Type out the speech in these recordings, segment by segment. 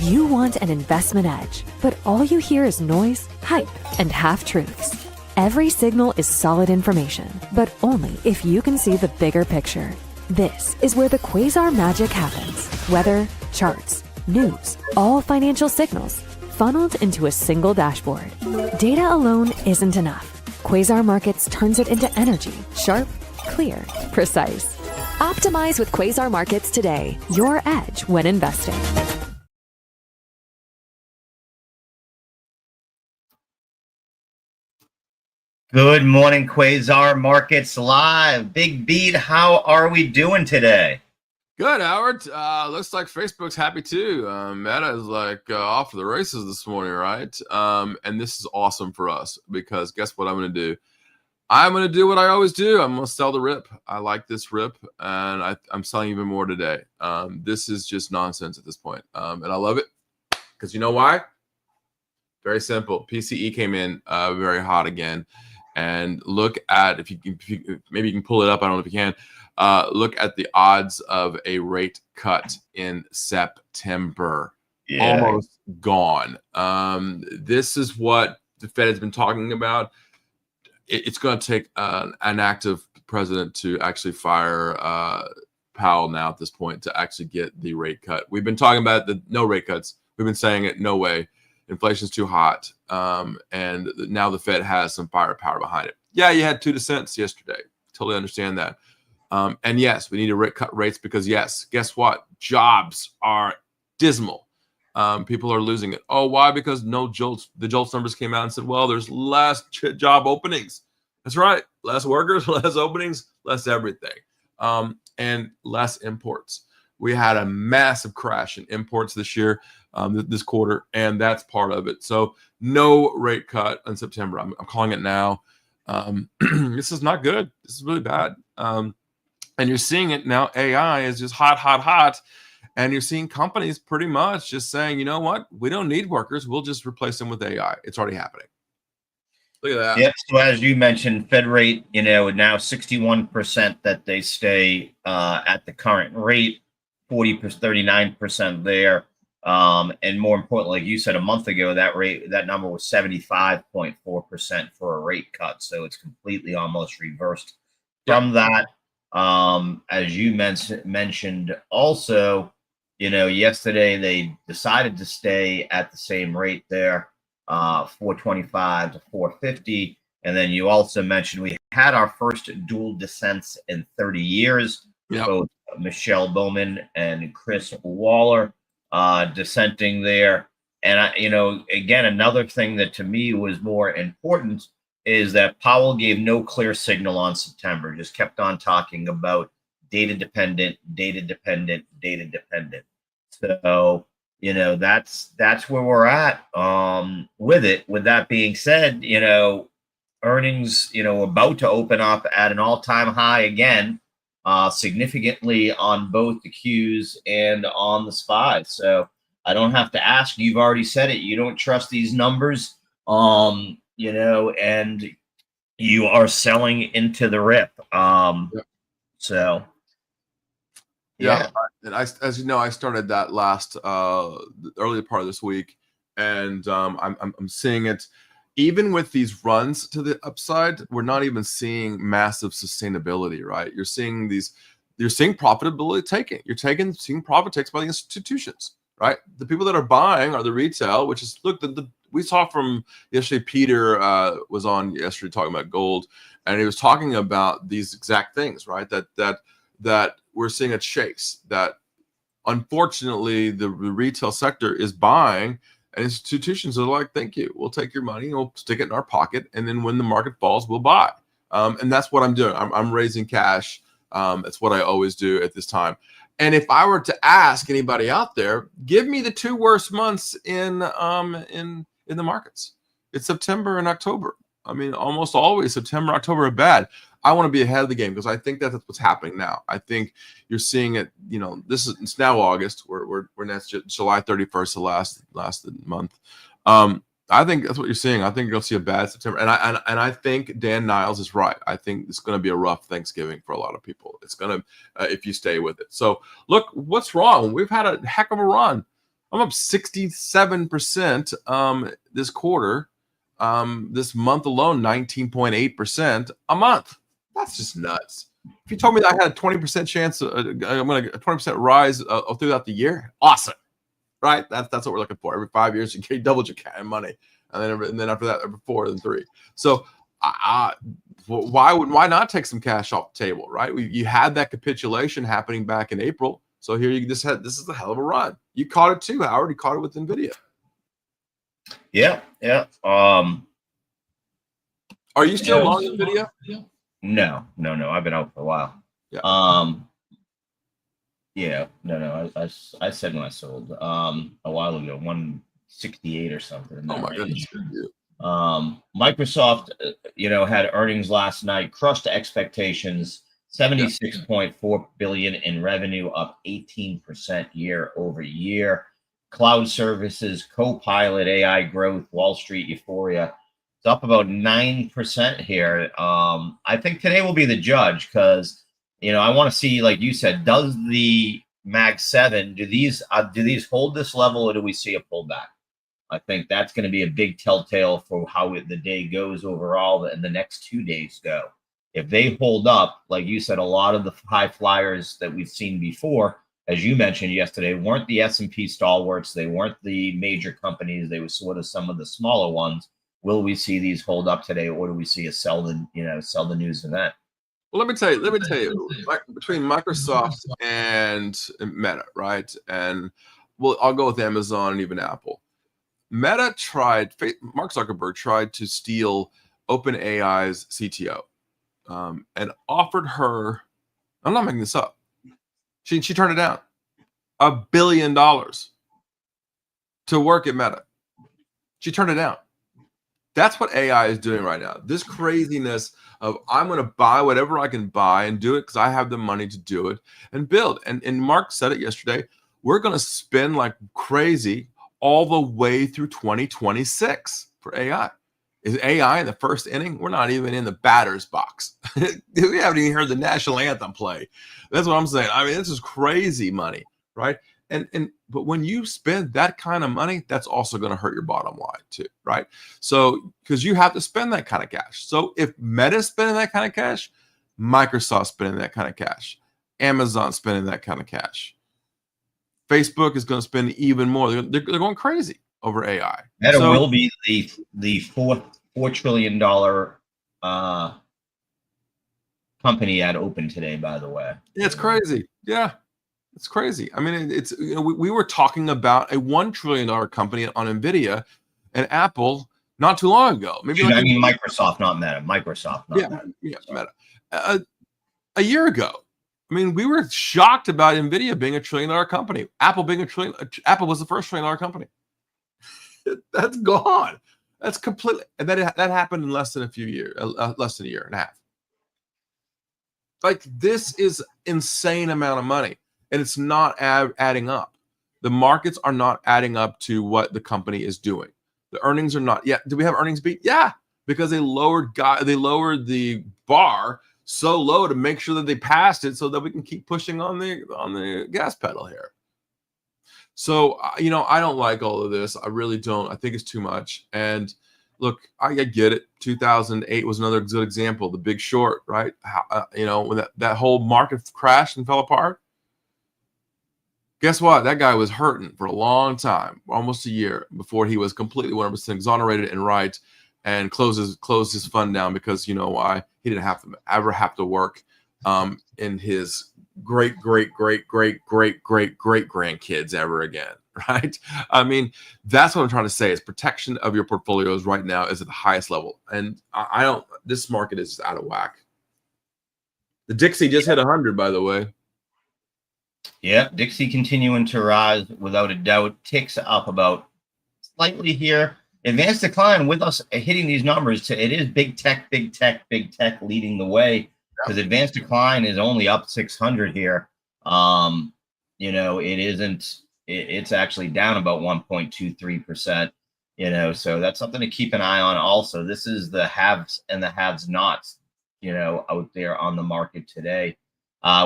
You want an investment edge, but all you hear is noise, hype, and half-truths. Every signal is solid information, but only if you can see the bigger picture. This is where the Quasar magic happens. Weather, charts, news, all financial signals funneled into a single dashboard. Data alone isn't enough. Quasar Markets turns it into energy, sharp, clear, precise. Optimize with Quasar Markets today. Your edge when investing. Good morning, Quasar Markets Live. BigBeat, how are we doing today? Good, Howard. Looks like Facebook's happy too. Meta is like off to the races this morning, right? And this is awesome for us because guess what I'm going to do? I'm going to do what I always do. I'm going to sell the rip. I like this rip, and I'm selling even more today. This is just nonsense at this point, and I love it because you know why? Very simple. PCE came in very hot again. And look at, if you maybe you can pull it up. I don't know if you can. Look at the odds of a rate cut in September. Yeah. Almost gone. This is what the Fed has been talking about. It's going to take an active president to actually fire Powell now at this point to actually get the rate cut. We've been talking about the no rate cuts. We've been saying it, no way. Inflation's too hot, and now the Fed has some firepower behind it. Yeah, you had 2 cents yesterday. Totally understand that. And yes, we need to cut rates because yes, guess what? Jobs are dismal. People are losing it. Oh, why? Because the JOLTS numbers came out and said, well, there's less job openings. That's right. Less workers, less openings, less everything, and less imports. We had a massive crash in imports this year, this quarter, and that's part of it. So no rate cut in September. I'm calling it now. This is not good. This is really bad. And you're seeing it now. AI is just hot. And you're seeing companies pretty much just saying, you know what? We don't need workers. We'll just replace them with AI. It's already happening. Look at that. Yep. So as you mentioned, Fed rate, now 61% that they stay at the current rate. 39% there, and more importantly, like you said a month ago, that number was 75.4% for a rate cut. So it's completely almost reversed from that. As you mentioned, also, yesterday they decided to stay at the same rate there, 425 to 450, and then you also mentioned we had our first dual dissents in 30 years. Yep. Both Michelle Bowman and Chris Waller dissenting there. And, again, another thing that to me was more important is that Powell gave no clear signal on September, just kept on talking about data dependent. So, that's where we're at with it. With that being said, earnings, about to open up at an all-time high again. Significantly on both the Qs and on the SPY. So I don't have to ask. You've already said it. You don't trust these numbers, and you are selling into the rip. So yeah. And as you know, I started that last early part of this week, and I'm seeing it. Even with these runs to the upside, we're not even seeing massive sustainability, right? You're seeing profitability taking. Seeing profit takes by the institutions, right? The people that are buying are the retail, which is, look, we saw from yesterday, Peter was on yesterday talking about gold, and he was talking about these exact things, right? That we're seeing a chase, that unfortunately the retail sector is buying. And institutions are like, thank you. We'll take your money and we'll stick it in our pocket. And then when the market falls, we'll buy. And that's what I'm doing. I'm raising cash. That's what I always do at this time. And if I were to ask anybody out there, give me the 2 worst months in the markets. It's September and October. I mean, almost always September, October are bad. I want to be ahead of the game because I think that's what's happening now. I think you're seeing it. It's now August. We're next July 31st, the last month. I think that's what you're seeing. I think you're going to see a bad September, and I think Dan Niles is right. I think it's going to be a rough Thanksgiving for a lot of people. It's going to if you stay with it. So look, what's wrong? We've had a heck of a run. I'm up 67% this quarter. This month alone, 19.8% a month. That's just nuts. If you told me that I had a 20% chance, I'm going to a 20% rise throughout the year, awesome, right? That's what we're looking for. Every 5 years, you double your money, and then after that, every 4 and 3. So, why not take some cash off the table, right? You had that capitulation happening back in April, so here this is a hell of a run. You caught it too, Howard. You caught it with Nvidia. Yeah. Are you still long Nvidia? No. I've been out for a while. Yeah. I said when I sold a while ago, 168 or something. Oh my goodness. Microsoft, had earnings last night, crushed expectations. 76.4 billion in revenue, up 18% year over year. Cloud services, Copilot, AI growth, Wall Street euphoria. It's up about 9% here. I think today will be the judge because, I want to see, like you said, does the Mag 7, do these hold this level or do we see a pullback? I think that's going to be a big telltale for how the day goes overall and the next 2 days go. If they hold up, like you said, a lot of the high flyers that we've seen before, as you mentioned yesterday, weren't the S&P stalwarts. They weren't the major companies. They were sort of some of the smaller ones. Will we see these hold up today, or do we see a sell the news event? Well, let me tell you, between Microsoft and Meta, right? And I'll go with Amazon and even Apple. Mark Zuckerberg tried to steal OpenAI's CTO and offered her, I'm not making this up, she turned it down, $1 billion to work at Meta. She turned it down. That's what AI is doing right now. This craziness of I'm going to buy whatever I can buy and do it because I have the money to do it and build. And Mark said it yesterday, we're going to spend like crazy all the way through 2026 for AI. Is AI in the first inning? We're not even in the batter's box. We haven't even heard the national anthem play. That's what I'm saying. I mean, this is crazy money, right? But when you spend that kind of money, that's also going to hurt your bottom line too, right? So because you have to spend that kind of cash. So if Meta's spending that kind of cash, Microsoft's spending that kind of cash, Amazon's spending that kind of cash, Facebook is going to spend even more. They're going crazy over AI. Meta will be the $4 trillion company at open today, by the way. It's crazy. Yeah. It's crazy. I mean, it's we were talking about a $1 trillion company on Nvidia and Apple not too long ago. Microsoft, not Meta. Microsoft, not Meta. Yeah, Meta. A year ago. I mean, we were shocked about Nvidia being a $1 trillion company. Apple being a $1 trillion. Apple was the first $1 trillion company. That's gone. That's completely. And that happened in less than a few years, less than a year and a half. Like, this is insane amount of money. And it's not adding up. The markets are not adding up to what the company is doing. The earnings are not yet. Do we have earnings beat? Yeah, because they lowered the bar so low to make sure that they passed it, so that we can keep pushing on the gas pedal here. So I don't like all of this. I really don't. I think it's too much. And look, I get it. 2008 was another good example. The Big Short, right? When that whole market crashed and fell apart. Guess what? That guy was hurting for a long time, almost a year, before he was completely 100% exonerated and right, and closed his fund down because you know why? He didn't have to work in his great grandkids ever again, right? I mean, that's what I'm trying to say is protection of your portfolios right now is at the highest level, and this market is out of whack. The Dixie just hit 100, by the way. Yeah, Dixie continuing to rise without a doubt. Ticks up about slightly here. Advanced decline with us hitting these numbers. It is big tech leading the way because advanced decline is only up 600 here. It isn't. It's actually down about 1.23%. So that's something to keep an eye on. Also, this is the haves and the have-nots. Out there on the market today.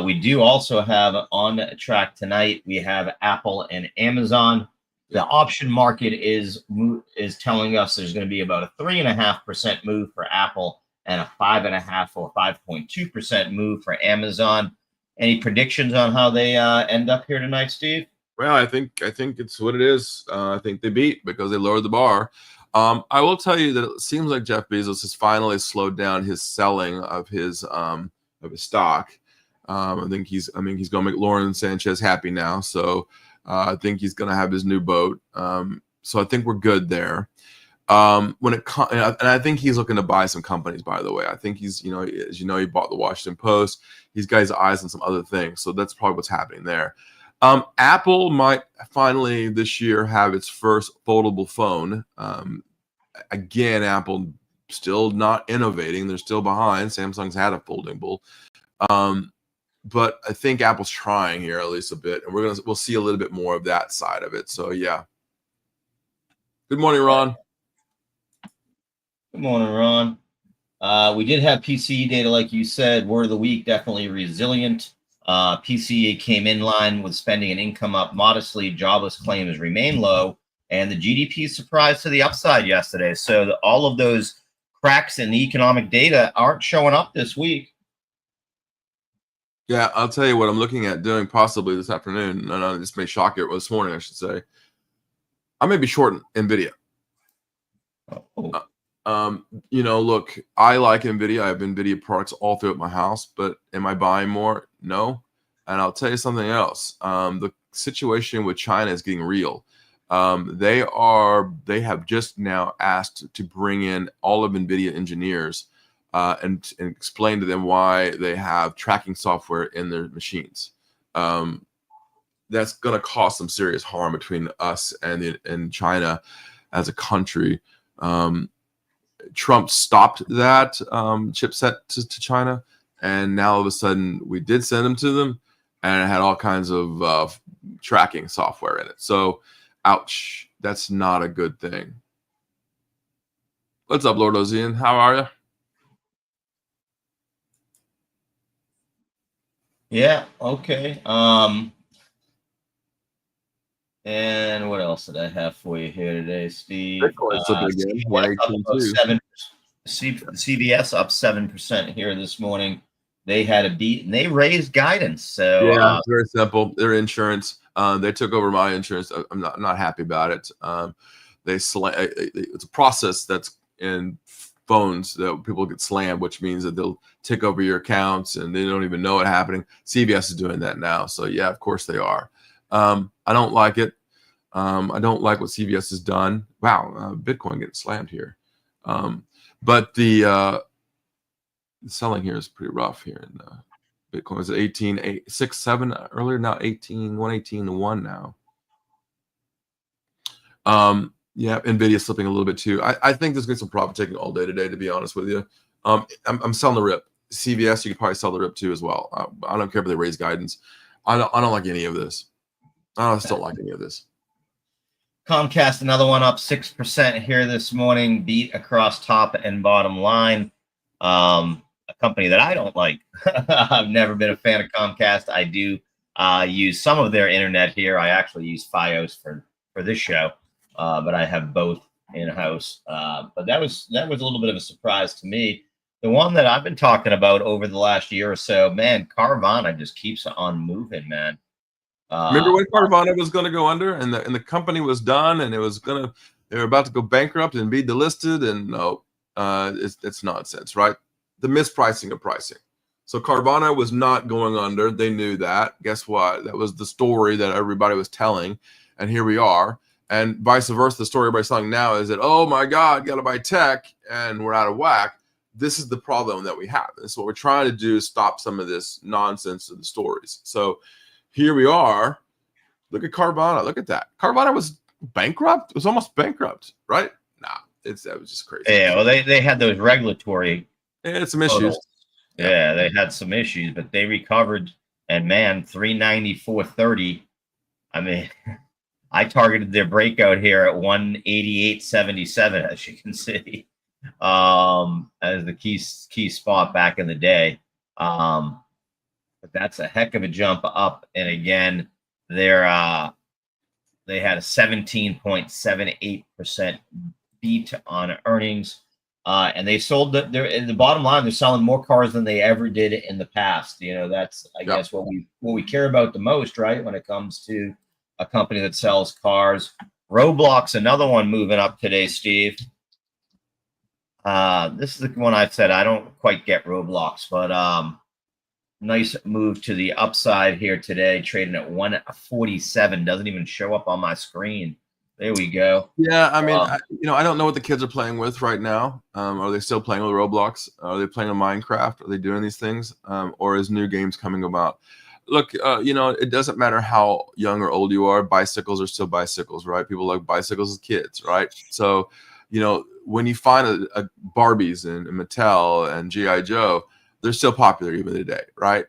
We do also have on track tonight, we have Apple and Amazon. The option market is telling us there's going to be about a 3.5% move for Apple and a 5.5 or 5.2% move for Amazon. Any predictions on how they end up here tonight, Steve? Well, I think it's what it is. I think they beat because they lowered the bar. I will tell you that it seems like Jeff Bezos has finally slowed down his selling of his stock. I think he's going to make Lauren Sanchez happy now. So I think he's going to have his new boat. So I think we're good there. And I think he's looking to buy some companies, by the way. I think he's, as you know, he bought the Washington Post. He's got his eyes on some other things. So that's probably what's happening there. Apple might finally this year have its first foldable phone. Again, Apple still not innovating. They're still behind. Samsung's had a foldable. But I think Apple's trying here at least a bit, and we'll see a little bit more of that side of it. So yeah. Good morning, Ron. Good morning, Ron. We did have PCE data, like you said. Word of the week, definitely resilient. PCE came in line with spending and income up modestly. Jobless claims remain low, and the GDP surprised to the upside yesterday. So all of those cracks in the economic data aren't showing up this week. Yeah, I'll tell you what I'm looking at doing possibly this afternoon. And this may shock you. This morning, I should say. I may be short NVIDIA. Look, I like NVIDIA. I have NVIDIA products all throughout my house, but am I buying more? No. And I'll tell you something else. The situation with China is getting real. They have just now asked to bring in all of NVIDIA engineers and explain to them why they have tracking software in their machines. That's going to cause some serious harm between us and China as a country. Trump stopped that chipset to China, and now all of a sudden we did send them to them, and it had all kinds of tracking software in it. So, ouch, that's not a good thing. What's up, Lord Ozian? How are you? Yeah, okay. And what else did I have for you here today, Steve? Bitcoin's a big game. 118 CVS up 7% here this morning. They had a beat and they raised guidance. So yeah, it's very simple. Their insurance. They took over my insurance. I'm not happy about it. It's a process that's in phones that people get slammed, which means that they'll take over your accounts and they don't even know what's happening. CVS is doing that now. So yeah, of course they are. I don't like it. I don't like what CVS has done. Wow, Bitcoin getting slammed here. But the selling here is pretty rough here. And Bitcoin was at 18.6.7 earlier, now 118 to 1 now. Yeah, NVIDIA slipping a little bit too. I think there's going to be some profit taking all day today, to be honest with you. I'm selling the rip. CVS, you can probably sell the rip too as well. I don't care if they raise guidance. I don't like any of this. I just don't like any of this. Comcast, another one up 6% here this morning, beat across top and bottom line. A company that I don't like. I've never been a fan of Comcast. I do use some of their internet here. I actually use Fios for this show, but I have both in-house. But that was a little bit of a surprise to me. The one that I've been talking about over the last year or so, man, Carvana just keeps on moving, man. Remember when Carvana was going to go under and the company was done and they were about to go bankrupt and be delisted, and no, it's nonsense, right? The mispricing of pricing. So Carvana was not going under. They knew that. Guess what? That was the story that everybody was telling, and here we are. And vice versa, the story everybody's telling now is that, oh my God, got to buy tech and we're out of whack. This is the problem that we have. And so what we're trying to do is stop some of this nonsense of the stories. So here we are. Look at Carvana. Look at that. Carvana was bankrupt. It was almost bankrupt, right? Nah, that was just crazy. Yeah, well, they had those regulatory. It's some issues. Yeah, they had some issues, but they recovered. And man, 394.30. I mean, I targeted their breakout here at 188.77, as you can see, as the key spot back in the day. But that's a heck of a jump up. And again, they're They had a 17.78% beat on earnings. And they sold they're in the bottom line, they're selling more cars than they ever did in the past. That's I guess what we care about the most, right? When it comes to a company that sells cars. Roblox, another one moving up today, Steve. This is the one I said I don't quite get Roblox, but nice move to the upside here today, trading at 147. Doesn't even show up on my screen. There we go. Yeah, I mean, I don't know what the kids are playing with right now. Are they still playing with Roblox? Are they playing with Minecraft? Are they doing these things? Or is new games coming about? Look, it doesn't matter how young or old you are. Bicycles are still bicycles, right? People like bicycles as kids, right? So, when you find a Barbies and Mattel and G.I. Joe, they're still popular even today, right?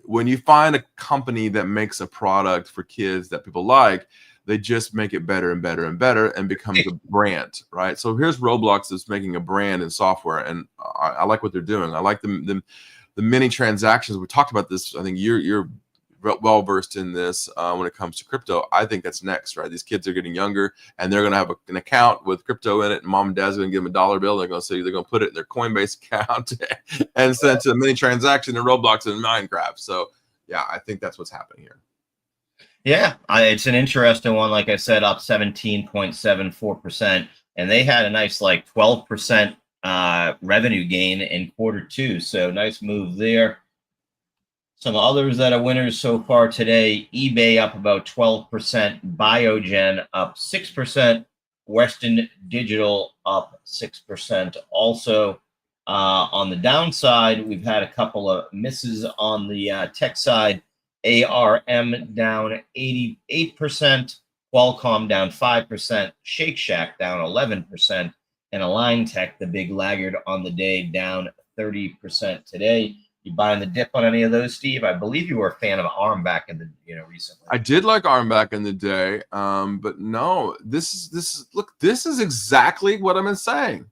When you find a company that makes a product for kids that people like, they just make it better and better and better and becomes a brand, right? So here's Roblox that's making a brand in software, and I like what they're doing. I like the many transactions. We talked about this. I think you're well versed in this when it comes to crypto. I think that's next, right? These kids are getting younger, and they're going to have an account with crypto in it, and mom and dad's going to give them a dollar bill. They're going to say they're going to put it in their Coinbase account and send to a mini transaction in Roblox and Minecraft. So yeah, I think that's what's happening here. Yeah, it's an interesting one. Like I said, up 17.74%, and they had a nice 12% revenue gain in Q2. So nice move there. Some others that are winners so far today: eBay up about 12%, Biogen up 6%, Western Digital up 6%. Also, on the downside, we've had a couple of misses on the tech side. ARM down 88%, Qualcomm down 5%, Shake Shack down 11%, and Align Tech, the big laggard on the day, down 30% today. You buying the dip on any of those, Steve? I believe you were a fan of ARM back in the recently. I did like ARM back in the day, but no, this is exactly what I've been saying.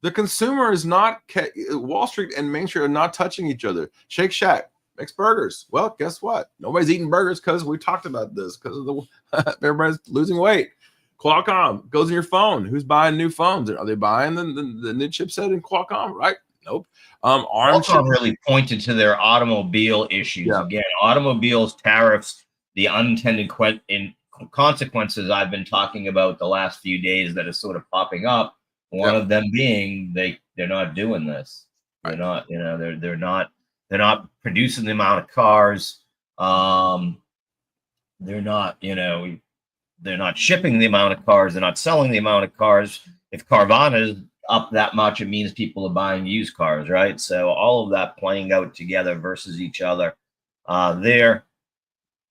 The consumer is not Wall Street and Main Street are not touching each other. Shake Shack makes burgers. Well, guess what? Nobody's eating burgers because we talked about this because of everybody's losing weight. Qualcomm goes in your phone. Who's buying new phones? Are they buying the new chipset in Qualcomm? Right? Nope. Qualcomm really pointed to their automobile issues again. Automobiles, tariffs, the unintended consequences I've been talking about the last few days that is sort of popping up. One of them being they're not doing this. They're not. They're not producing the amount of cars. They're not shipping the amount of cars. They're not selling the amount of cars. If Carvana is up that much, it means people are buying used cars, right? So all of that playing out together versus each other there.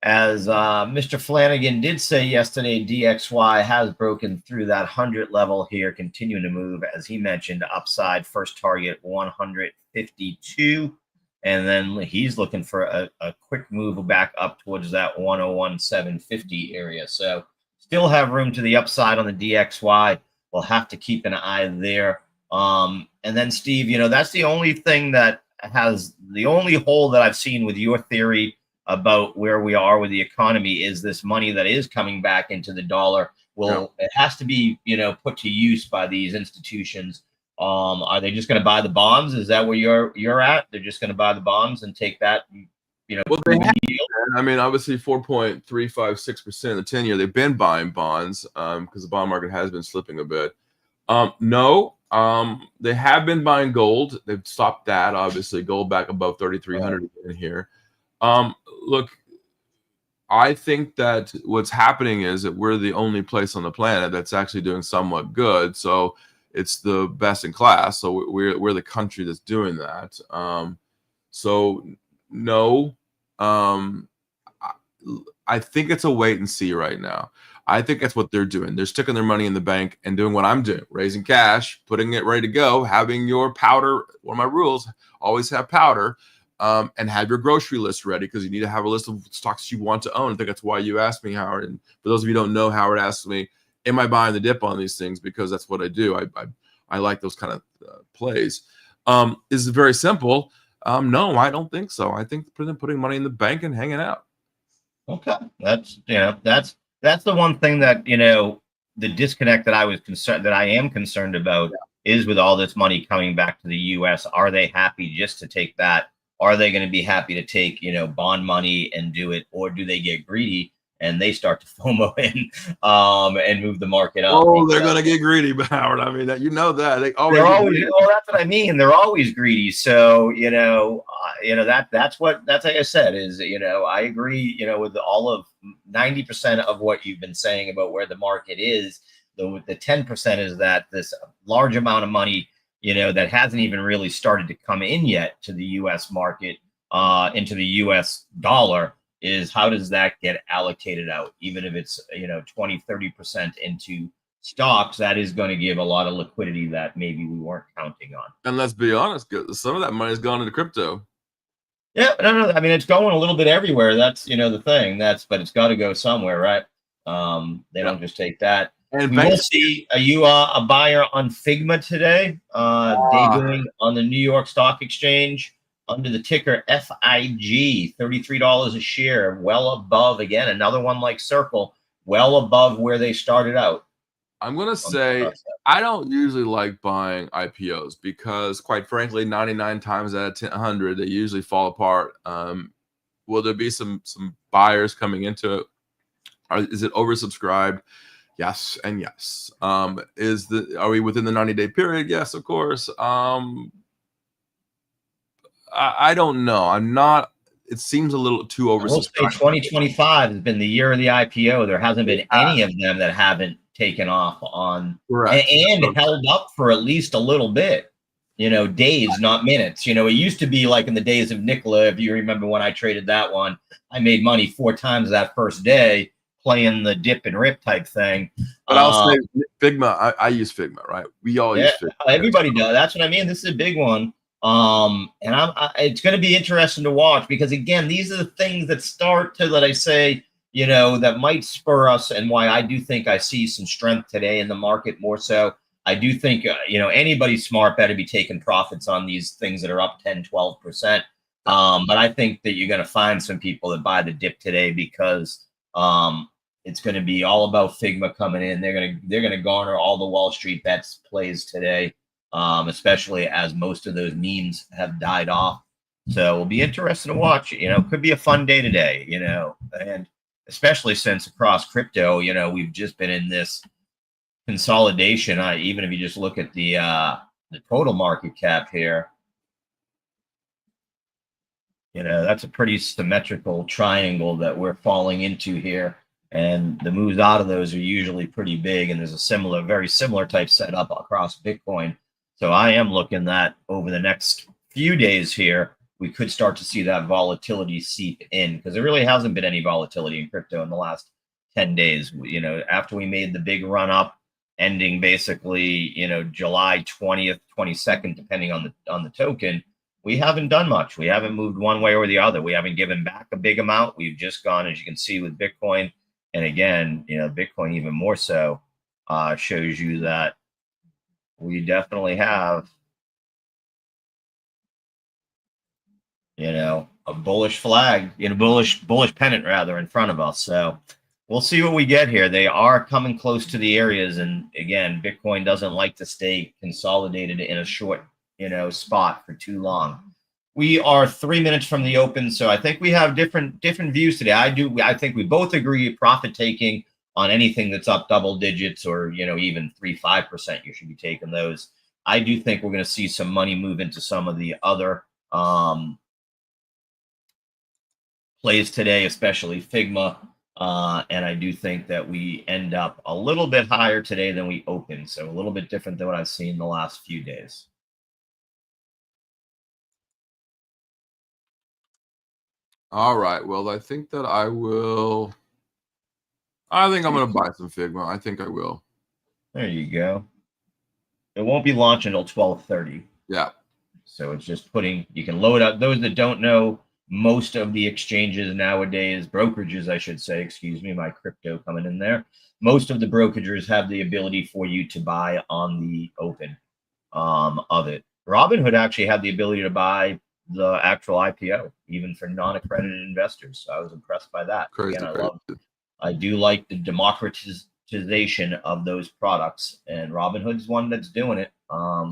As Mr. Flanagan did say yesterday, DXY has broken through that 100 level here, continuing to move, as he mentioned, upside, first target 152. And then he's looking for a quick move back up towards that 101,750 area. So still have room to the upside on the DXY. We'll have to keep an eye there. And then, Steve, that's the only thing that has the only hole that I've seen with your theory about where we are with the economy is this money that is coming back into the dollar. It has to be, put to use by these institutions. Are they just going to buy the bonds? Is that where you're at? They're just going to buy the bonds and take that, Well, they have, I mean, obviously 4.356% the 10-year. They've been buying bonds because the bond market has been slipping a bit. No, they have been buying gold. They've stopped that. Obviously, gold back above 3,300 in here. Look, I think that what's happening is that we're the only place on the planet that's actually doing somewhat good. So it's the best in class. So we're the country that's doing that. So no, I think it's a wait and see right now. I think that's what they're doing. They're sticking their money in the bank and doing what I'm doing, raising cash, putting it ready to go, having your powder. One of my rules, always have powder, and have your grocery list ready because you need to have a list of stocks you want to own. I think that's why you asked me, Howard. And for those of you who don't know, Howard asked me, am I buying the dip on these things? Because that's what I do. I like those kind of plays. Is it very simple? No, I don't think so. I think putting money in the bank and hanging out. Okay, that's that's the one thing that, the disconnect that I am concerned about is with all this money coming back to the US. Are they happy just to take that? Are they going to be happy to take, bond money and do it, or do they get greedy and they start to FOMO in and move the market up? Oh, they're going to get greedy, Howard. I mean, that they always they're always, well, that's what I mean. They're always greedy. So, that's like I said, is, I agree, with all of 90% of what you've been saying about where the market is. The 10% is that this large amount of money, that hasn't even really started to come in yet to the US market, into the US dollar, is how does that get allocated out? Even if it's, 20-30% into stocks, that is going to give a lot of liquidity that maybe we weren't counting on. And let's be honest, some of that money has gone into crypto. Yeah, no. I mean, it's going a little bit everywhere. That's, the thing. But it's got to go somewhere, right? They don't just take that. And we will see. Are you a buyer on Figma today? Debuting on the New York Stock Exchange under the ticker FIG, $33 a share, well above, again, another one like Circle, well above where they started out. I'm going to say I don't usually like buying IPOs because, quite frankly, 99 times out of 100, they usually fall apart. Will there be some buyers coming into it? Is it oversubscribed? Yes and yes. Are we within the 90-day period? Yes, of course. I don't know. I'm not. It seems a little too oversubscribed. We'll say 2025 has been the year of the IPO. There hasn't been any of them that haven't taken off on and held up for at least a little bit. Days, not minutes. It used to be like in the days of Nikola. If you remember when I traded that one, I made money 4 times that first day playing the dip and rip type thing. But I'll say Figma. I use Figma, right? We all use Figma. Everybody does. That's what I mean. This is a big one. And it's going to be interesting to watch because, again, these are the things that start to, that I say, that might spur us, and why I do think I see some strength today in the market more so. I do think, anybody smart better be taking profits on these things that are up 10-12%. But I think that you're going to find some people that buy the dip today because it's going to be all about Figma coming in. They're going to garner all the Wall Street bets plays today. Especially as most of those memes have died off. So it'll be interesting to watch. Could be a fun day today, and especially since across crypto, we've just been in this consolidation. Even if you just look at the total market cap here, that's a pretty symmetrical triangle that we're falling into here. And the moves out of those are usually pretty big. And there's a very similar type setup across Bitcoin. So I am looking that over the next few days here, we could start to see that volatility seep in, because there really hasn't been any volatility in crypto in the last 10 days. After we made the big run up, ending basically, July 20th, 22nd, depending on the token, we haven't done much. We haven't moved one way or the other. We haven't given back a big amount. We've just gone, as you can see, with Bitcoin. And again, Bitcoin even more so shows you that we definitely have, a bullish flag, bullish pennant rather in front of us. So we'll see what we get here. They are coming close to the areas. And again, Bitcoin doesn't like to stay consolidated in a short, spot for too long. We are 3 minutes from the open. So I think we have different views today. I think we both agree profit taking on anything that's up double digits or, even 3-5%, you should be taking those. I do think we're going to see some money move into some of the other plays today, especially Figma. And I do think that we end up a little bit higher today than we opened. So a little bit different than what I've seen the last few days. All right. Well, I think that I'm going to buy some Figma. I think I will. There you go. It won't be launched until 12:30. Yeah. So it's just you can load up. Those that don't know, most of the exchanges nowadays, brokerages, I should say, excuse me, my crypto coming in there. Most of the brokerages have the ability for you to buy on the open of it. Robinhood actually had the ability to buy the actual IPO, even for non-accredited investors. So I was impressed by that. Crazy, Again, I do like the democratization of those products, and Robinhood's one that's doing it,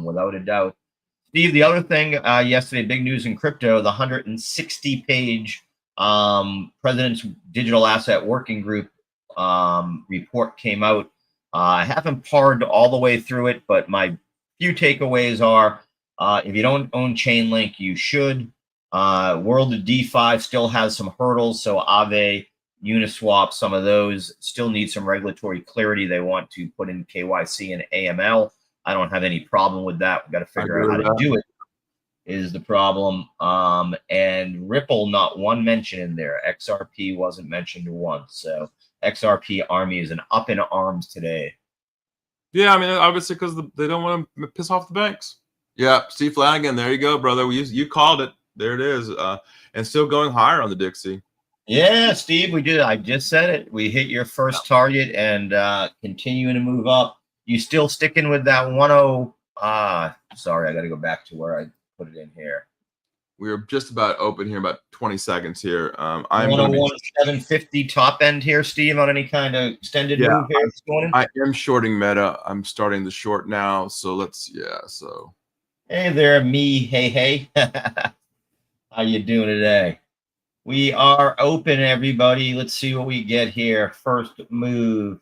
without a doubt. Steve, the other thing yesterday, big news in crypto, the 160-page President's Digital Asset Working Group report came out. I haven't parred all the way through it, but my few takeaways are, if you don't own Chainlink, you should. World of DeFi still has some hurdles, so Aave, Uniswap, some of those still need some regulatory clarity. They want to put in KYC and AML. I don't have any problem with that. We've got to figure out how to do it is the problem. And Ripple, not one mention in there. XRP wasn't mentioned once. So XRP Army is up in arms today. Yeah, I mean, obviously because they don't want to piss off the banks. Yeah, Steve Flanagan, there you go, brother. You called it. There it is. And still going higher on the Dixie. Yeah, Steve, we did. I just said it. We hit your first target and continuing to move up. You still sticking with that 10? Sorry, I got to go back to where I put it in here. We're just about open here, about 20 seconds here. I'm 101.750 top end here, Steve, on any kind of extended move here this morning. I am shorting Meta. I'm starting the short now. So so. Hey there, me. Hey. How you doing today? We are open, everybody. Let's see what we get here. First move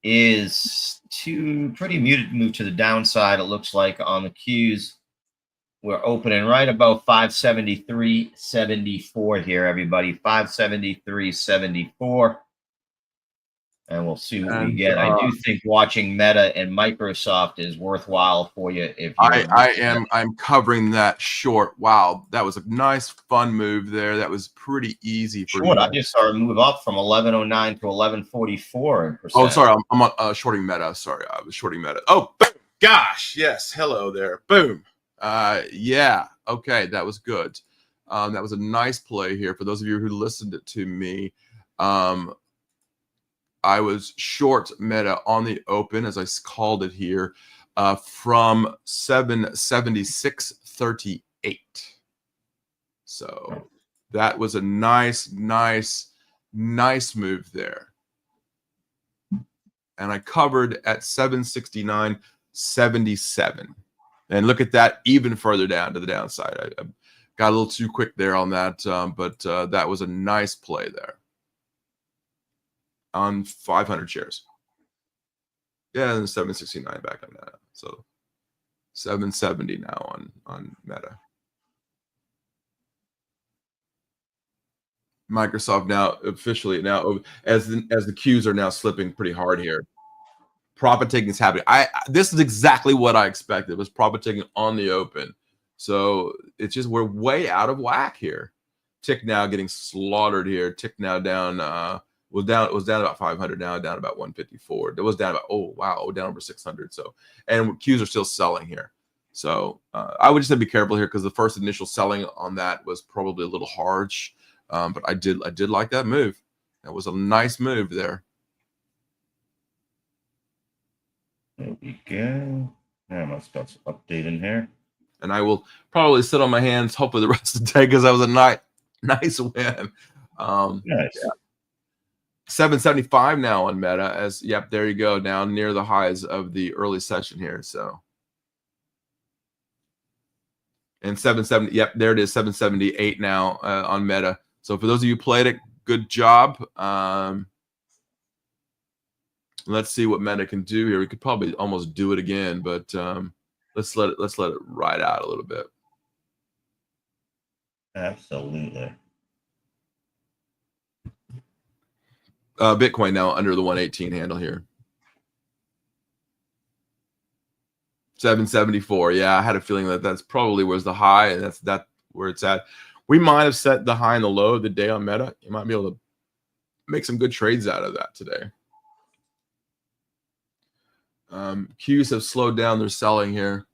is pretty muted move to the downside, it looks like, on the Qs. We're opening right about 573.74 here, everybody. 573.74. And we'll see what we get. I do think watching Meta and Microsoft is worthwhile for you. If I'm covering that short. Wow, that was a nice, fun move there. That was pretty easy for you. I just saw a move up from 11.09 to 11.44. Oh, sorry, I'm shorting Meta. Sorry, I was shorting Meta. Oh, boom. Gosh, yes. Hello there. Boom. Yeah. Okay, that was good. That was a nice play here. For those of you who listened to me, I was short Meta on the open, as I called it here, from 776.38. So that was a nice move there. And I covered at 769.77. And look at that, even further down to the downside. I got a little too quick there on that, but that was a nice play there. On 500 shares. Yeah, and 769 back on that. So 770 now on Meta. Microsoft now officially as the Qs are now slipping pretty hard here. Profit taking is happening. This is exactly what I expected. It was profit taking on the open. So it's just we're way out of whack here. Tick now getting slaughtered here. Tick now down it was down about 500 now, down about 154. It was down about down over 600. So, and Qs are still selling here. So I would just say be careful here because the first initial selling on that was probably a little harsh. But I did like that move. That was a nice move there. There we go. I must got some update in here. And I will probably sit on my hands hopefully the rest of the day because that was a nice win. Nice. Yeah. 775 now on Meta there you go, now near the highs of the early session here. So, and 770, there it is, 778 now on Meta. So for those of you who played it, good job. Let's see what Meta can do here. We could probably almost do it again, but let's let it ride out a little bit. Absolutely. Bitcoin now under the 118 handle here. 774. Yeah, I had a feeling that's probably was the high, and that's where it's at. We might have set the high and the low of the day on Meta. You might be able to make some good trades out of that today. Qs have slowed down their selling here.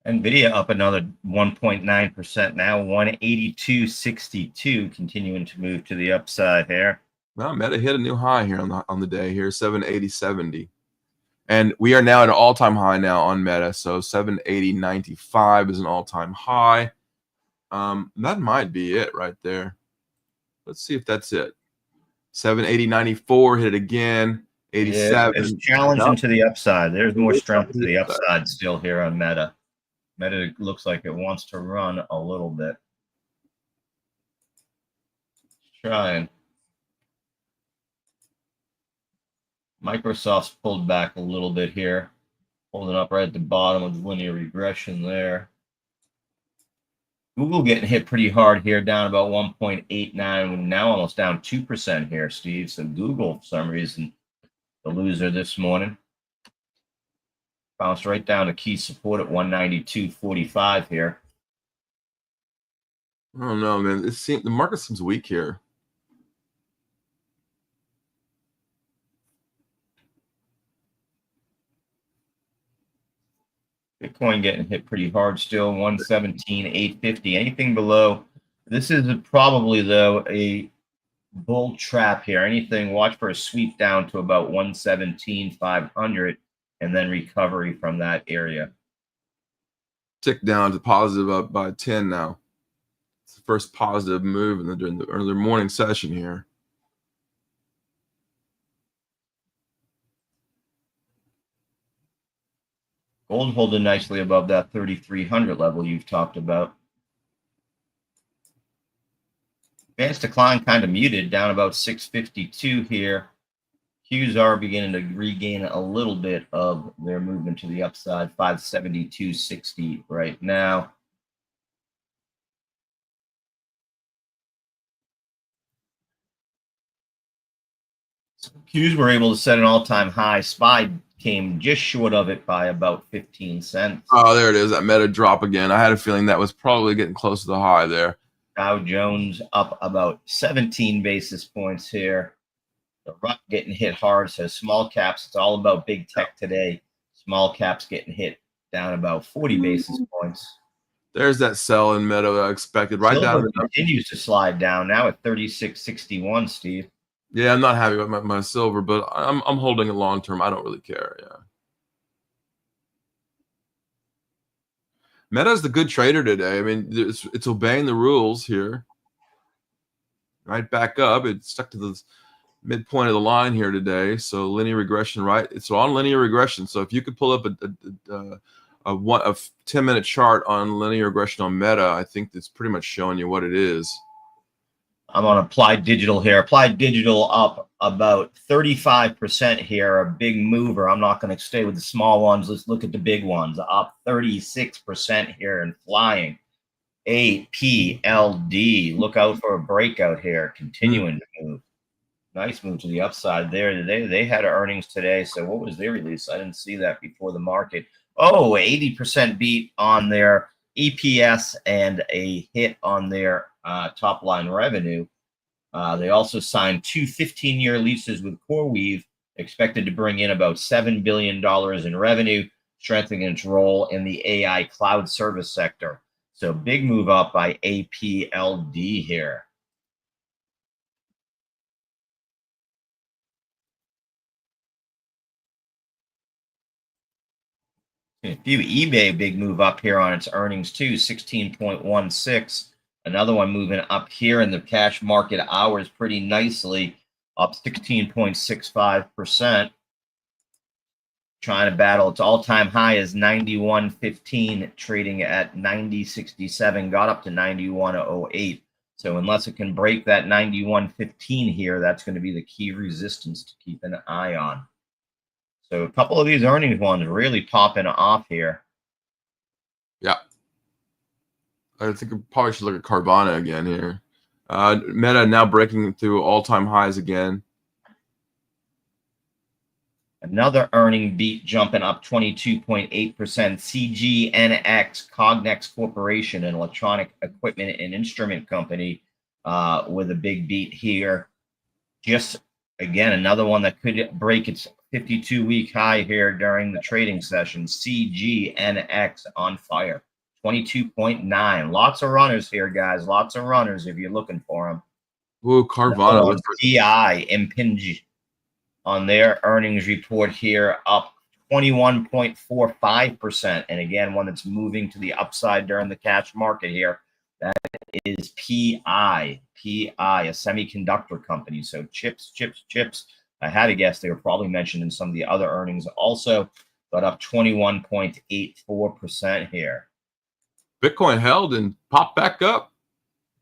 NVIDIA up another 1.9% now, 182.62, continuing to move to the upside here. Well, Meta hit a new high here on the day here, 780.70. And we are now at an all-time high now on Meta. So 780.95 is an all-time high. That might be it right there. Let's see if that's it. 780.94, hit it again. 87. Yeah, it's challenging Nope. to the upside. There's more It's strength up to to the the upside. upside still here on Meta. Meta looks like it wants to run a little bit. Trying. Microsoft's pulled back a little bit here, holding up right at the bottom of the linear regression there. Google getting hit pretty hard here, down about 1.89, now almost down 2% here, Steve. So Google, for some reason, the loser this morning. Bounced right down to key support at 192.45 here. I don't know, man. The market seems weak here. Bitcoin getting hit pretty hard still, 117,850. Anything below, this is probably, though, a bull trap here. Anything, watch for a sweep down to about 117,500 and then recovery from that area. Tick down to positive up by 10 now. It's the first positive move during the early morning session here. Gold holding nicely above that 3,300 level you've talked about. Advanced decline kind of muted, down about 652 here. Qs are beginning to regain a little bit of their movement to the upside, 572.60 right now. So Qs were able to set an all-time high. SPY came just short of it by about 15 cents. Oh, there it is. That Meta drop again. I had a feeling that was probably getting close to the high there. Dow Jones up about 17 basis points here. The rut getting hit hard. So small caps, it's all about big tech today. Small caps getting hit down about 40 basis points. There's that sell in Meta I expected. Right down. Continues to slide down now at 36.61, Steve. Yeah, I'm not happy with my silver, but I'm holding it long term. I don't really care. Yeah. Meta's the good trader today. I mean, it's obeying the rules here. Right back up. It stuck to the midpoint of the line here today. So linear regression, right? It's on linear regression. So if you could pull up a 10-minute chart on linear regression on Meta, I think that's pretty much showing you what it is. I'm on Applied Digital here. Applied Digital up about 35% here, a big mover. I'm not going to stay with the small ones. Let's look at the big ones. Up 36% here and flying. APLD. Look out for a breakout here. Continuing to move. Nice move to the upside there. They had earnings today. So what was their release? I didn't see that before the market. Oh, 80% beat on their EPS and a hit on their top line revenue. They also signed 2 15-year leases with CoreWeave, expected to bring in about $7 billion in revenue, strengthening its role in the AI cloud service sector. So big move up by APLD here. A few eBay big move up here on its earnings too, 16.16. Another one moving up here in the cash market hours pretty nicely, up 16.65%. Trying to battle its all-time high is 91.15, trading at 90.67, got up to 91.08. So unless it can break that 91.15 here, that's going to be the key resistance to keep an eye on. So a couple of these earnings ones really popping off here. Yeah. I think we probably should look at Carvana again here. Meta now breaking through all-time highs again. Another earning beat jumping up 22.8%. CGNX, Cognex Corporation, an electronic equipment and instrument company with a big beat here. Just, again, another one that could break its 52-week high here during the trading session. CGNX on fire. 22.9. Lots of runners here, guys. Lots of runners if you're looking for them. Ooh, Carvana. DI, Impinj on their earnings report here, up 21.45%. And again, one that's moving to the upside during the cash market here. That is PI, a semiconductor company. So chips. I had to guess they were probably mentioned in some of the other earnings also, but up 21.84% here. Bitcoin held and popped back up.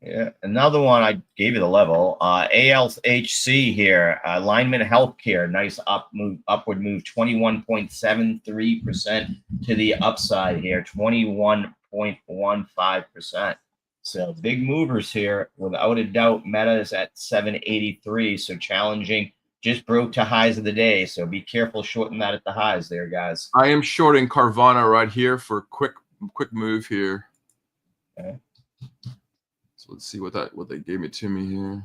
Yeah, another one, I gave you the level. ALHC here, Alignment Healthcare, nice upward move, 21.73% to the upside here, 21.15%. So big movers here, without a doubt. Meta is at 783, so challenging. Just broke to highs of the day, so be careful shorting that at the highs there, guys. I am shorting Carvana right here for quick move here. Okay. So let's see what they gave it to me here.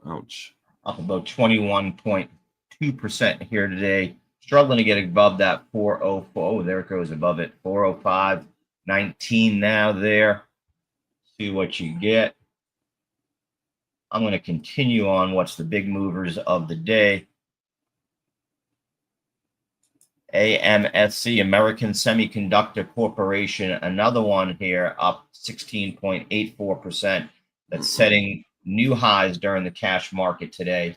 Ouch. Up about 21.2% here today. Struggling to get above that 404. Oh, there it goes above it. 405.19 now there. See what you get. I'm going to continue on what's the big movers of the day. AMSC, American Semiconductor Corporation, another one here, up 16.84%. That's setting new highs during the cash market today.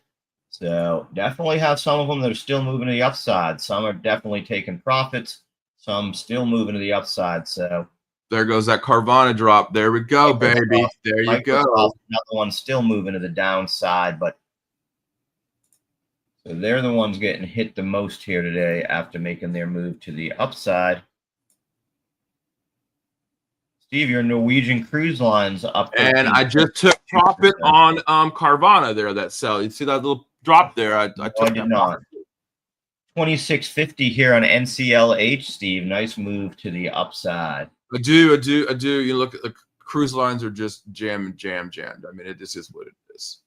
So definitely have some of them that are still moving to the upside. Some are definitely taking profits. Some still moving to the upside. So there goes that Carvana drop. There we go, baby. There you go. Another one still moving to the downside, but so they're the ones getting hit the most here today after making their move to the upside. Steve, your Norwegian Cruise Lines up. And I just took profit on Carvana there, that sell. You see that little drop there? I did not. 26.50 here on NCLH, Steve. Nice move to the upside. I do. You look at the cruise lines are just jammed. I mean, it just is what it is.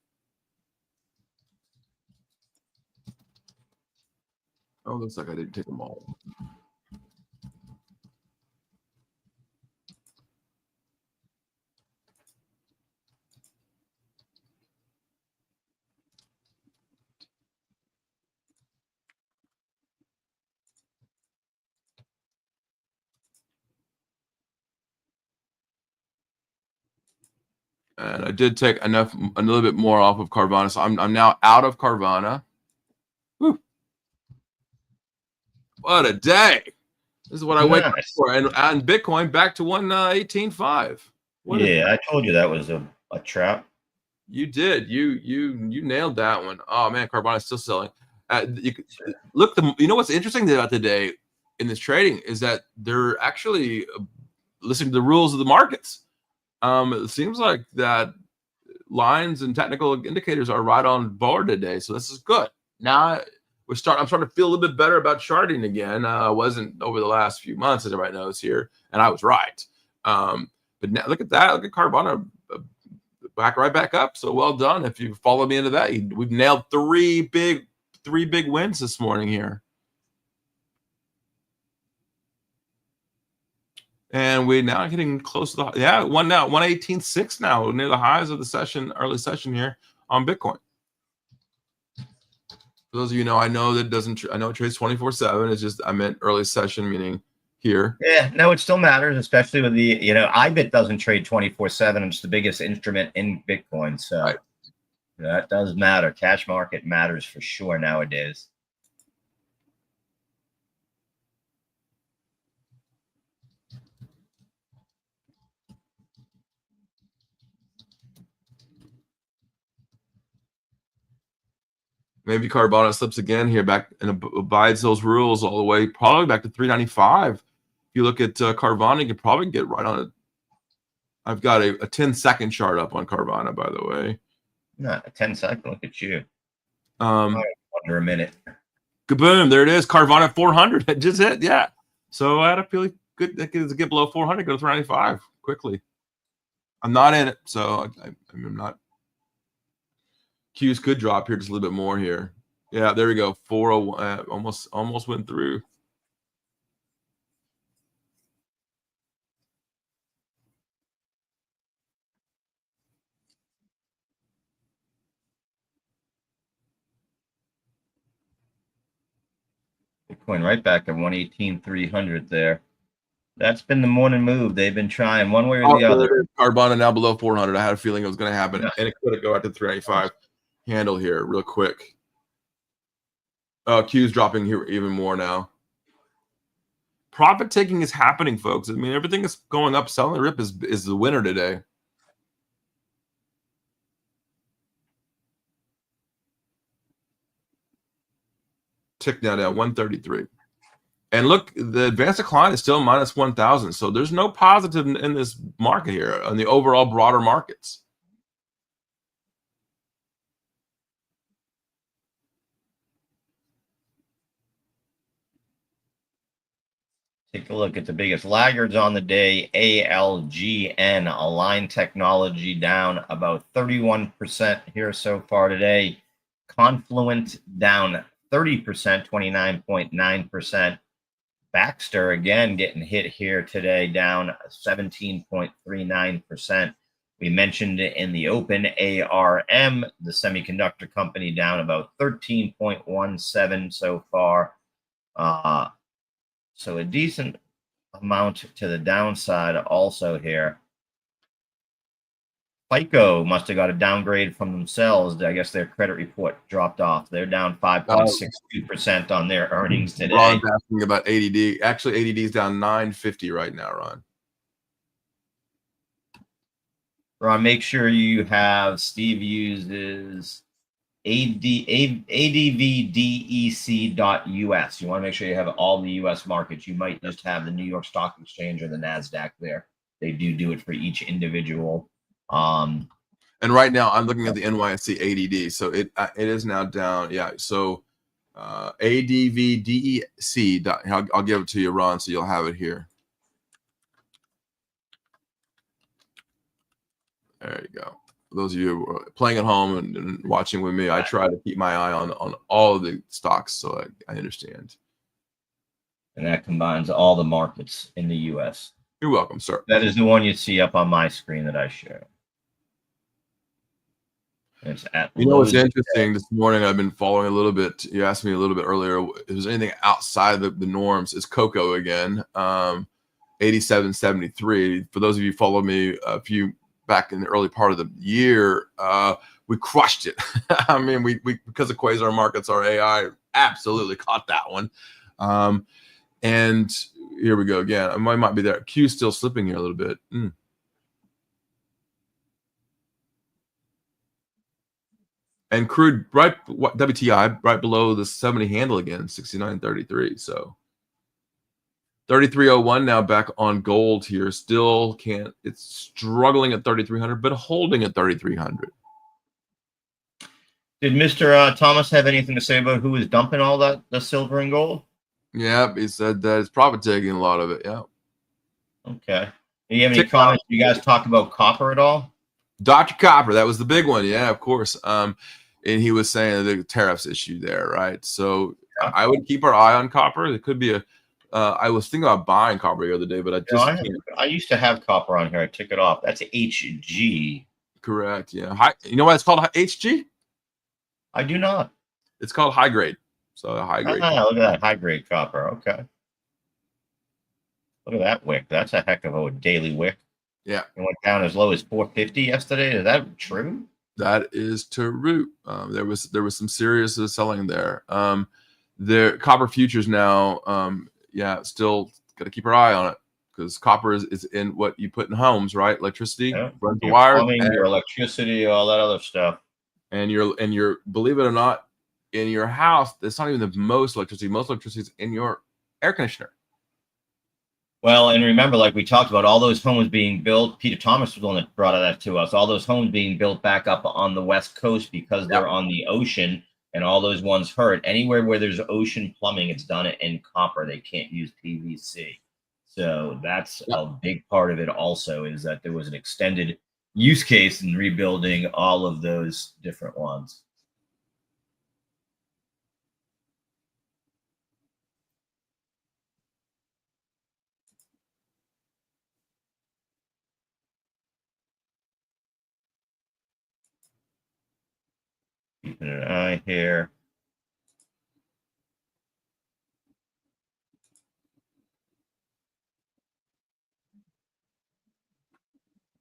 Oh, looks like I didn't take them all. And I did take a little bit more off of Carvana, so I'm now out of Carvana. Whew. What a day! This is what I wake up for, and Bitcoin back to 118.5. Yeah, I told you that was a trap. You did. You nailed that one. Oh man, Carvana's still selling. Look, you know what's interesting about today in this trading is that they're actually listening to the rules of the markets. It seems like that lines and technical indicators are right on board today, so this is good. Now I'm starting to feel a little bit better about charting again. I wasn't over the last few months, as everybody knows here, and I was right. But now look at that. Look at Carvana right back up. So well done. If you follow me into that, we've nailed three big wins this morning here. And we're now getting close to the 118.6 now, near the highs of the session, early session here on Bitcoin. For those of you know, I know that I know it trades 24/7. It's just I meant early session, meaning here. Yeah, no, it still matters, especially with the IBIT doesn't trade 24/7. It's the biggest instrument in Bitcoin, so right. That does matter. Cash market matters for sure nowadays. Maybe Carvana slips again here back and abides those rules all the way, probably back to 395. If you look at Carvana, you can probably get right on it. I've got a 10-second chart up on Carvana, by the way. Not a 10-second. Look at you. Under a minute. Kaboom! There it is. Carvana 400. It just hit. Yeah. So I had a feeling good to get below 400, go to 395 quickly. I'm not in it, so I'm not. Q's could drop here just a little bit more here. Yeah, there we go. 401 almost went through. Bitcoin right back at 118,300 there. That's been the morning move. They've been trying one way or the other. Carbon now below 400. I had a feeling it was going to happen, Yeah. and it could have go out to 395 handle here real quick. Q's dropping here even more now. Profit taking is happening, folks. I mean, everything is going up. Selling the rip is the winner today. Tick now down 133. And look, the advanced decline is still minus 1,000. So there's no positive in this market here on the overall broader markets. Take a look at the biggest laggards on the day. ALGN, Align Technology, down about 31% here so far today. Confluent down 30%, 29.9%. Baxter again getting hit here today, down 17.39%. We mentioned it in the open. ARM, the semiconductor company, down about 13.17 so far. So a decent amount to the downside also here. FICO must have got a downgrade from themselves. I guess their credit report dropped off. They're down 5.62% on their earnings today. Ron's asking about ADD. Actually, ADD is down 950 right now, Ron. Ron, make sure you have Steve uses advdec.us. You want to make sure you have all the US markets. You might just have the New York Stock Exchange or the NASDAQ there. They do it for each individual. And right now I'm looking at the NYSE ADD. So it is now down. Yeah. So ADVDEC. I'll give it to you, Ron, so you'll have it here. There you go. For those of you playing at home and watching with me, I try to keep my eye on all of the stocks so I understand. And that combines all the markets in the U.S. You're welcome, sir. That is the one you see up on my screen that I share. It's at what's interesting this morning, I've been following a little bit. You asked me a little bit earlier if there's anything outside the norms. Is cocoa again, 87.73. For those of you who followed me a few back in the early part of the year, we crushed it. I mean, we because of Quasar Markets, our AI absolutely caught that one. And here we go again. I might be there. Q's still slipping here a little bit. And crude WTI right below the 70 handle again, 69.33. So 33.01 now back on gold here. Still can't. It's struggling at 3,300, but holding at 3,300. Did Mr. Thomas have anything to say about who was dumping all the silver and gold? Yeah, he said that it's profit taking a lot of it. Yeah. Okay. Do you have any comments? You guys talk about copper at all? Dr. Copper, that was the big one. Yeah, of course. And he was saying the tariffs issue there, right? So yeah. I would keep our eye on copper. It could be I was thinking about buying copper the other day, but I just can't. I used to have copper on here. I took it off. That's HG. Correct. Yeah. You know why it's called HG? I do not. It's called high grade. So high grade. Look at that high grade copper. Okay. Look at that wick. That's a heck of a daily wick. Yeah. It went down as low as 450 yesterday. Is that true? That is true. There was some serious selling there. The copper futures now, still got to keep our eye on it because copper is in what you put in homes, right? Electricity, runs the wires, plumbing, your electricity, all that other stuff. And you're believe it or not, in your house, it's not even the most electricity. Most electricity is in your air conditioner. Well, and remember, like we talked about, all those homes being built, Peter Thomas was the one that brought that to us, all those homes being built back up on the West Coast because they're on the ocean, and all those ones hurt. Anywhere where there's ocean plumbing, it's done it in copper. They can't use PVC. So that's a big part of it also, is that there was an extended use case in rebuilding all of those different ones. Keeping an eye here.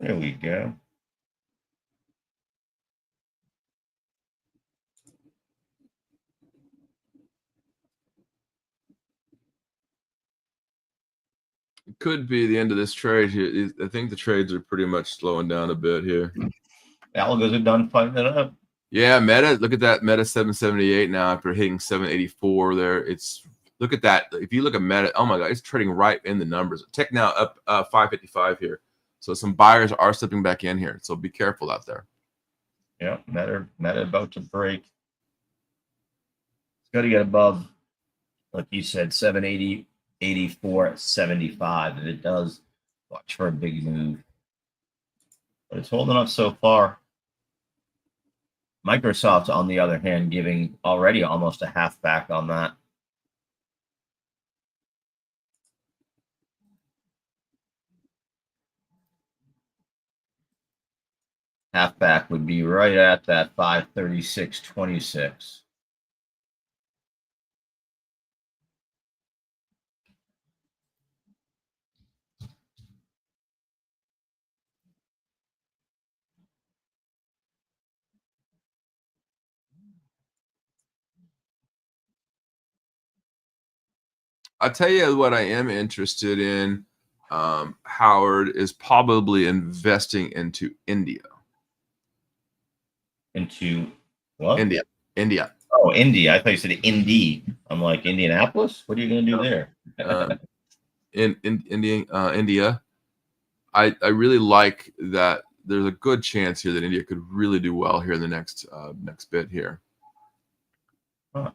There we go. It could be the end of this trade here. I think the trades are pretty much slowing down a bit here. Algos are done fighting it up. Yeah, Meta. Look at that. Meta 778 now after hitting 784 there. It's look at that. If you look at Meta, oh my God, it's trading right in the numbers. Tech now up 555 here. So some buyers are slipping back in here. So be careful out there. Yeah, Meta about to break. It's got to get above, like you said, 780, 84, 75. If it does, watch for a big move. But it's holding up so far. Microsoft, on the other hand, giving already almost a half back on that. Half back would be right at that 536.26. I'll tell you what I am interested in, Howard, is probably investing into India. Into what? India. Oh, India. I thought you said Indy. I'm like, Indianapolis? What are you going to do there? In India. I really like that there's a good chance here that India could really do well here in the next bit here. Huh.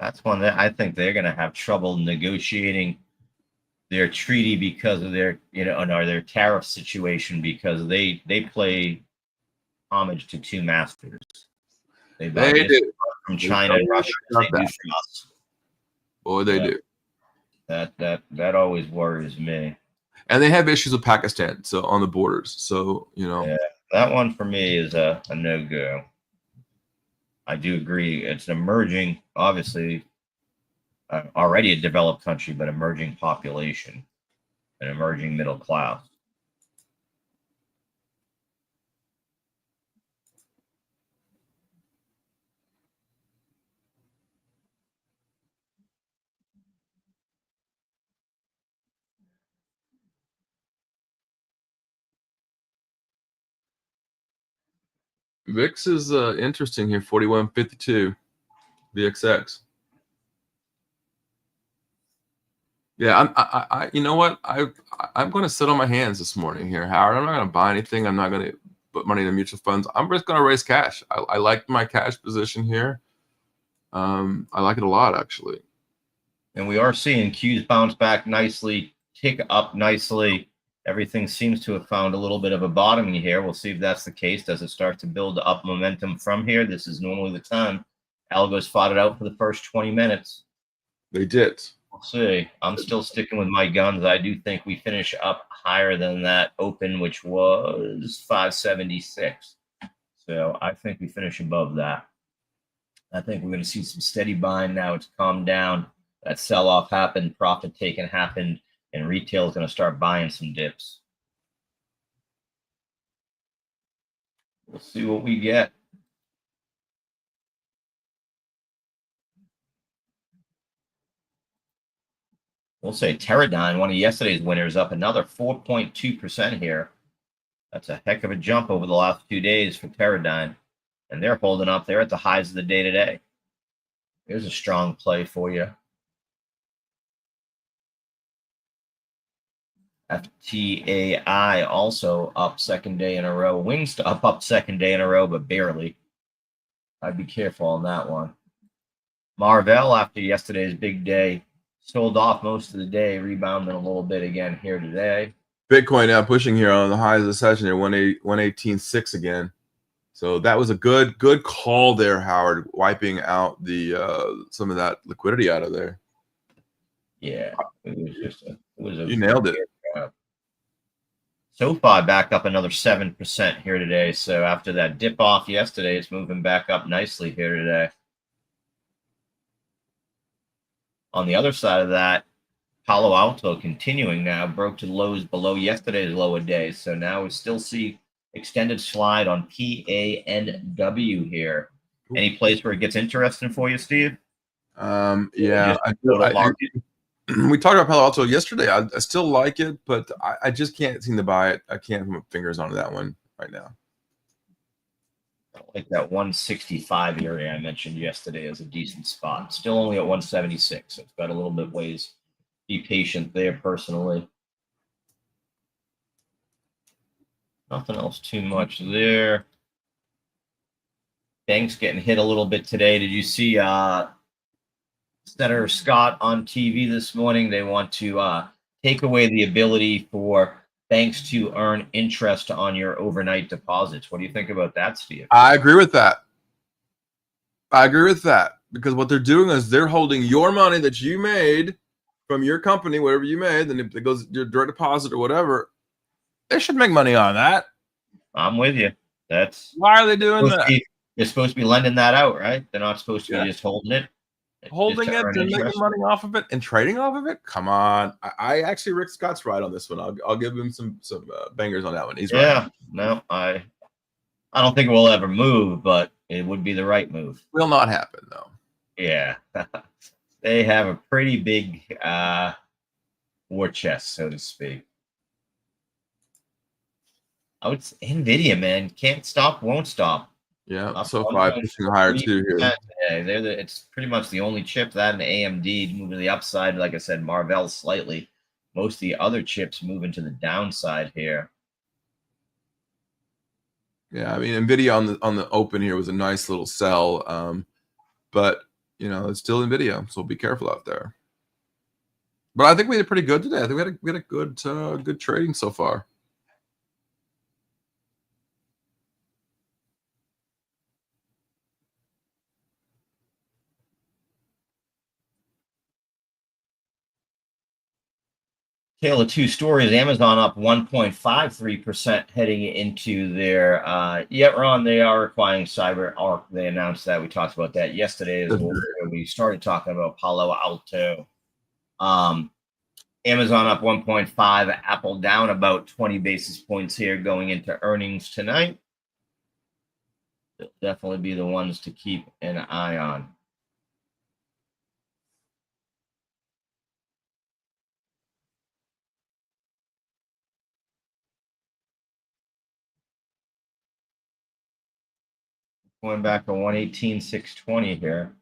That's one that I think they're going to have trouble negotiating their treaty because of their, or their tariff situation, because they play homage to two masters. They buy do from China and Russia. They do from us. Boy, they do. That always worries me. And they have issues with Pakistan, so on the borders. So Yeah, that one for me is a no-go. I do agree. It's an emerging, obviously, already a developed country, but emerging population, an emerging middle class. VIX is interesting here, 41.52, VXX. Yeah, I you know what? I'm going to sit on my hands this morning here, Howard. I'm not going to buy anything. I'm not going to put money in mutual funds. I'm just going to raise cash. I like my cash position here. I like it a lot, actually. And we are seeing Qs bounce back nicely, tick up nicely. Everything seems to have found a little bit of a bottoming here. We'll see if that's the case. Does it start to build up momentum from here? This is normally the time. Algos fought it out for the first 20 minutes. They did. We'll see. I'm still sticking with my guns. I do think we finish up higher than that open, which was 576. So I think we finish above that. I think we're going to see some steady buying now. It's calmed down. That sell-off happened, profit taking happened, and retail is going to start buying some dips. We'll see what we get. We'll say Teradyne, one of yesterday's winners, up another 4.2% here. That's a heck of a jump over the last 2 days for Teradyne. And they're holding up. They're at the highs of the day today. Here's a strong play for you. FTAI also up second day in a row. Wings up second day in a row, but barely. I'd be careful on that one. Marvell, after yesterday's big day, sold off most of the day, rebounding a little bit again here today. Bitcoin now pushing here on the highs of the session here, 118.6 again. So that was a good call there, Howard, wiping out the some of that liquidity out of there. Yeah, it was a you nailed it. SoFi back up another 7% here today. So after that dip off yesterday, it's moving back up nicely here today. On the other side of that, Palo Alto continuing now, broke to lows below yesterday's lower day. So now we still see extended slide on PANW here. Any place where it gets interesting for you, Steve? Yeah, Total market. We talked about Palo Alto yesterday. I still like it, but I just can't seem to buy it. I can't put my fingers on that one right now. I like that 165 area I mentioned yesterday as a decent spot. Still only at 176. So it's got a little bit ways. Be patient there personally. Nothing else too much there. Banks getting hit a little bit today. Did you see Senator Scott on TV this morning? They want to take away the ability for banks to earn interest on your overnight deposits. What do you think about that, Steve? I agree with that. Because what they're doing is they're holding your money that you made from your company, whatever you made, then if it goes your direct deposit or whatever, they should make money on that. I'm with you. Why are they doing that? They're supposed to be lending that out, right? They're not supposed to be just holding it. Holding it and making money off of it and trading off of it. Come on, I actually Rick Scott's right on this one. I'll give him some bangers on that one. He's right. Yeah, no, I don't think it will ever move, but it would be the right move. Will not happen though. Yeah, they have a pretty big war chest, so to speak. Nvidia, man, can't stop, won't stop. Yeah, so far pushing higher too here. Today. It's pretty much the only chip that and AMD moving to the upside. Like I said, Marvell slightly. Most of the other chips moving to the downside here. Yeah, I mean Nvidia on the open here was a nice little sell, but you know it's still Nvidia, so be careful out there. But I think we did pretty good today. I think we had a good trading so far. Tale of two stories. Amazon up 1.53% heading into their Ron, they are acquiring CyberArk. They announced that. We talked about that yesterday as well. We started talking about Palo Alto. Amazon up 1.5, Apple down about 20 basis points here going into earnings tonight. They'll definitely be the ones to keep an eye on. Going back to 118,620 here.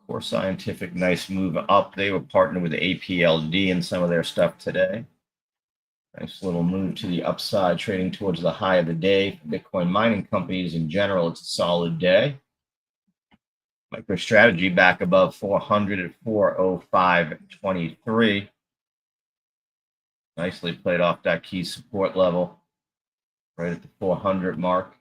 Core Scientific, nice move up. They were partnered with APLD in some of their stuff today. Nice little move to the upside, trading towards the high of the day. For Bitcoin mining companies in general, it's a solid day. MicroStrategy back above 400 at 405.23. Nicely played off that key support level right at the 400 mark.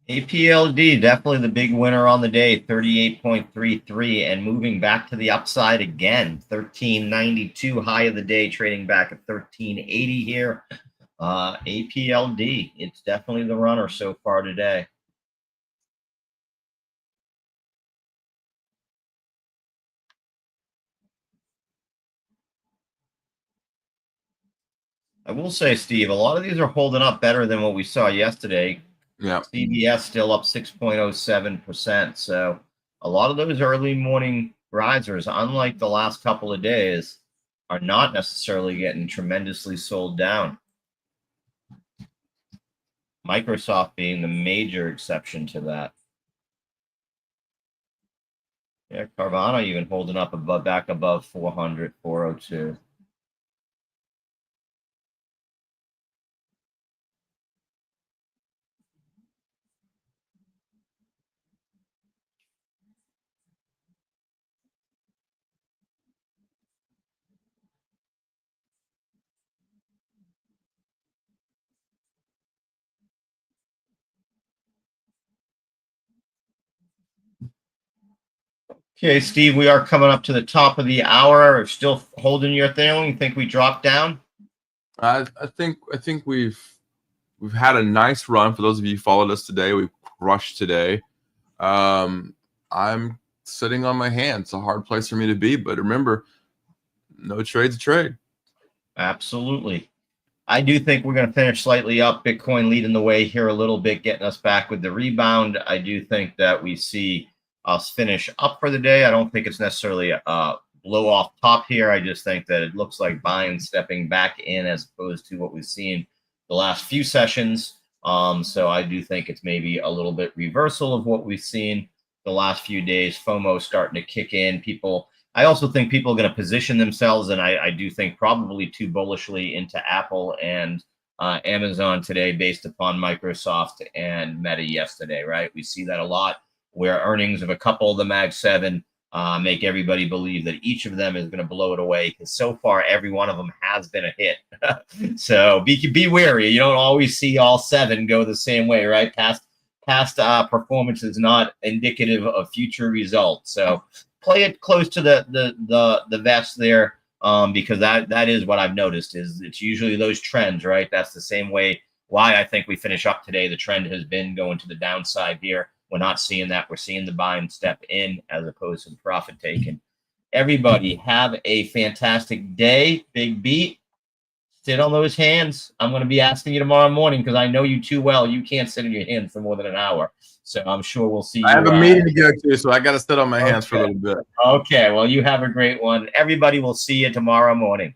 APLD, definitely the big winner on the day, 38.33, and moving back to the upside again, 1392 high of the day, trading back at 1380 here. APLD, it's definitely the runner so far today. I will say, Steve, a lot of these are holding up better than what we saw yesterday. Yeah. CBS still up 6.07%. So a lot of those early morning risers, unlike the last couple of days, are not necessarily getting tremendously sold down. Microsoft being the major exception to that. Yeah, Carvana even holding up back above 400, 402. Okay, Steve, we are coming up to the top of the hour. Still holding your thing? You think we dropped down? I think we've had a nice run. For those of you who followed us today, we crushed today. I'm sitting on my hands. It's a hard place for me to be, but remember, no trade's a trade. Absolutely. I do think we're going to finish slightly up. Bitcoin leading the way here a little bit, getting us back with the rebound. I do think that we see us finish up for the day. I don't think it's necessarily a blow off top here. I just think that it looks like buying stepping back in as opposed to what we've seen the last few sessions. So I do think it's maybe a little bit reversal of what we've seen the last few days. FOMO starting to kick in. I also think people are going to position themselves, and I do think probably too bullishly, into Apple and Amazon today based upon Microsoft and Meta yesterday, right? We see that a lot where earnings of a couple of the Mag 7 make everybody believe that each of them is going to blow it away, because so far every one of them has been a hit. So be wary. You don't always see all 7 go the same way, right? Past performance is not indicative of future results. So play it close to the vest there, because that is what I've noticed. Is it's usually those trends, right? That's the same way why I think we finish up today. The trend has been going to the downside here. We're not seeing that. We're seeing the buy and step in as opposed to the profit taken. Everybody have a fantastic day. Big beat. Sit on those hands. I'm going to be asking you tomorrow morning, because I know you too well. You can't sit in your hands for more than an hour. So I'm sure we'll see you. I have a meeting to go to, so I got to sit on my hands for a little bit. Okay. Well, you have a great one. Everybody will see you tomorrow morning.